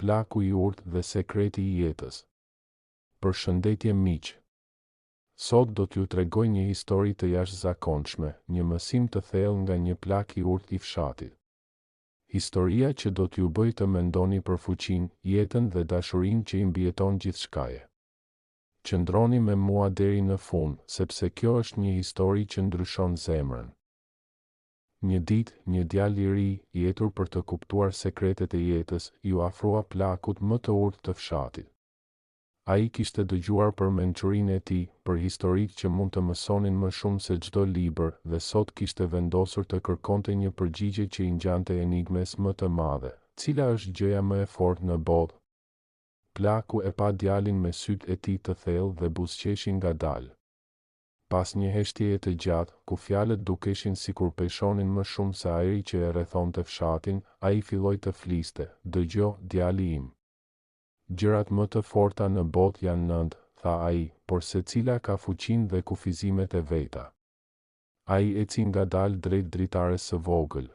plaku I urtë dhe sekreti I jetës. Përshëndetje miq. Sot do t'ju tregoj një histori të jashtëzakonshme, një mësim të thellë nga një plak I urtë I fshatit. Historia që do t'ju bëj të mendoni për fuqinë, jetën dhe dashurinë që I mbijeton gjithçkaje. Qëndroni me mua deri në fund, sepse kjo është një histori që ndryshon zemrën. Një ditë, një djalë I ri, I etur për të kuptuar sekretet e jetës, ju afrua plakut më të urtë të fshatit. Ai kishte dëgjuar për mençurinë e tij, për historitë që mund të mësonin më shumë se çdo libër, dhe sot kishte vendosur të kërkonte një përgjigje që I ngjante enigmes më të madhe. Cila është gjëja më e fortë në botë? Plaku e pa djalin me sytë e tij të thellë dhe buzëqeshin ngadalë. Pas një heshtjeje të gjatë, ku fjalët dukeshin sikur peshonin më shumë se ajri që e rrethonte fshatin, ai filloi të fliste. "Dëgjo, djali im. Gjërat më të forta në botë janë 9, tha ai, por secila ka fuqinë dhe kufizimet e veta." Ai eci ngadalë drejt dritares së vogël,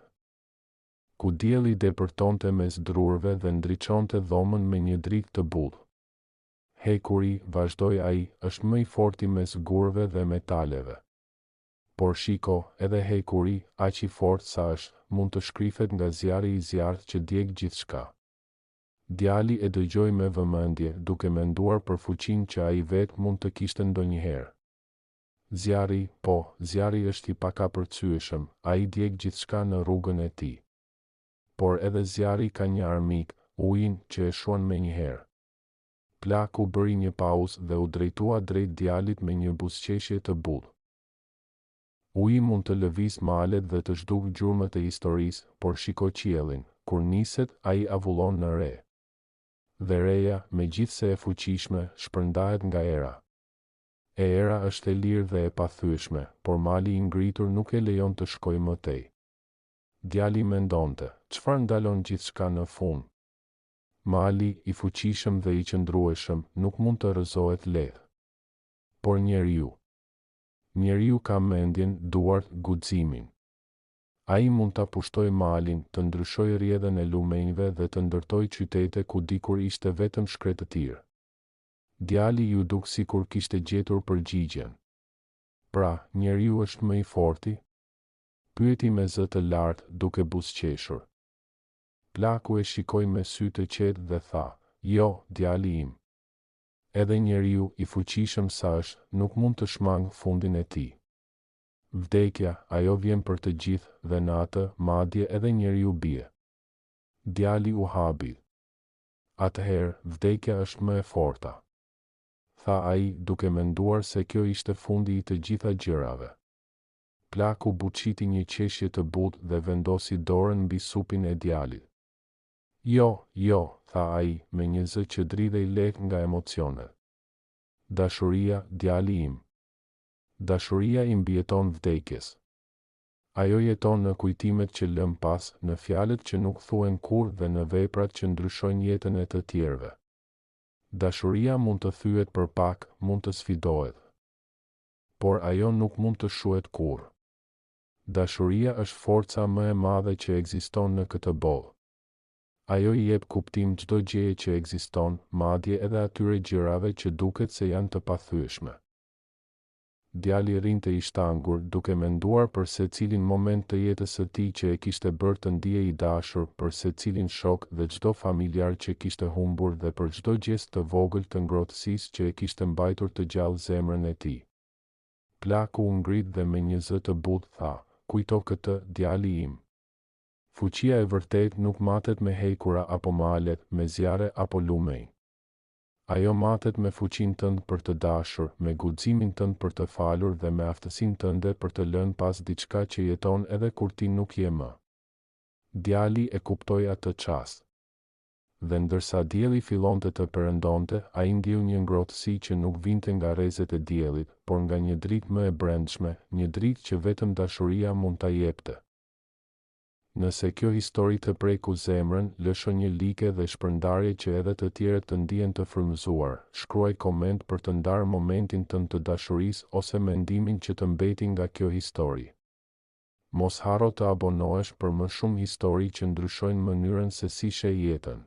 ku dielli depërtonte mes drurve dhe ndriçonte dhomën me një dritë të butë. "Hekuri," vazhdoi ai, "është më I forti mes gurëve dhe metaleve. Por shiko, edhe hekuri, aq I fortë sa është, mund të shkrifet nga zjarri I zjarrt që djeg gjithçka." Djali e dëgjoi me vëmendje, duke menduar për fuqinë që ai vetë mund të kishte ndonjëherë. Zjarri, po, zjarri është I pakapërcyeshëm, ai djeg gjithçka në rrugën e tij. Por edhe zjarri ka një armik, ujin që e shuan menjëherë. Plaku bëri një pauzë dhe u drejtua drejt djalit me një buzëqeshje të butë. Uji mund të lëviz malet dhe të zhduk gjurmët e historisë, por shiko qiellin, kur niset, ai avullon në re. Dhe reja, megjithse e fuqishme, shpërndahet nga era. E era është e lirë dhe e pathyeshme, por mali I ngritur nuk e lejon të shkojë më tej. Djali mendonte, çfarë ndalon gjithçka në fund? Mali, I fuqishëm dhe I qëndrueshëm, nuk mund të rrëzohet lehtë. Por njeriu ka mendjen, duart, guximin. Ai mund ta pushtojë malin, të ndryshojë rrjedhën e lumenjve dhe të ndërtojë qytete ku dikur ishte vetëm shkretëtir. Djali ju duk sikur kishte gjetur përgjigjen. "Pra, njeriu është më I forti?" pyeti me zë të lartë, duke buzëqeshur. Plaku e shikoi me sy të qetë dhe tha, "Jo, djali im. Edhe njeriu, I fuqishëm sa është, nuk mund të shmangë fundin e tij. Vdekja, ajo vjen për të gjithë, dhe në atë, madje edhe njeriu bie." Djali u habi. "Atëherë, vdekja është më e forta," tha ai, duke menduar se kjo ishte fundi I të gjitha gjërave. Plaku buçiti një qeshje të butë dhe vendosi dorën mbi supin e djalit. Jo, tha ai, me një zë që dridhej lehtë nga emocionet. "Dashuria, djali im. Dashuria I mbijeton vdekjes. Ajo jeton në kujtimet që lëm pas, në fjalët që nuk thuhen kurrë dhe në veprat që ndryshojnë jetën e të tjerëve. Dashuria mund të thyet për pak, mund të sfidohet. Por ajo nuk mund të shuhet kurrë. Dashuria është forca më e madhe që ekziston në këtë botë. Ajo I jep kuptim çdo gjëje që ekziston, madje edhe atyre gjërave që duket se janë të pathyeshme." Djali rinte I shtangur, duke menduar për secilin moment të jetës së tij që e kishte bërë të ndiej I dashur, për secilin shok dhe çdo familjar që kishte humbur dhe për çdo gjest të vogël të ngrohtësisë që e kishte mbajtur të gjallë zemrën e tij. Plaku u ngrit dhe me një zë të butë tha, "Kujto këtë, djali im. Fuqia e vërtet nuk matet me hekura apo malet, me zjarre apo lumenj. Ajo matet me fuqinë tënde për të dashur, me guximin tënd për të falur dhe me aftësinë tënde për të lënë pas diçka që jeton edhe kur ti nuk je më." Djali e kuptoi atë çast. Dhe ndërsa dielli fillonte të perëndonte, ai ndjeu një ngrohtësi që nuk vinte nga rrezet e diellit, por nga një dritë më e brendshme, një dritë që vetëm dashuria mund ta jepte. Nëse kjo histori të preku zemrën, lësho një like dhe shpërndarje që edhe të tjerët të ndihen të frymëzuar. Shkruaj koment për të ndarë momentin tënd të dashurisë ose mendimin që të mbeti nga kjo histori. Mos harro të abonohesh për më shumë histori që ndryshojnë mënyrën se si sheh jetën.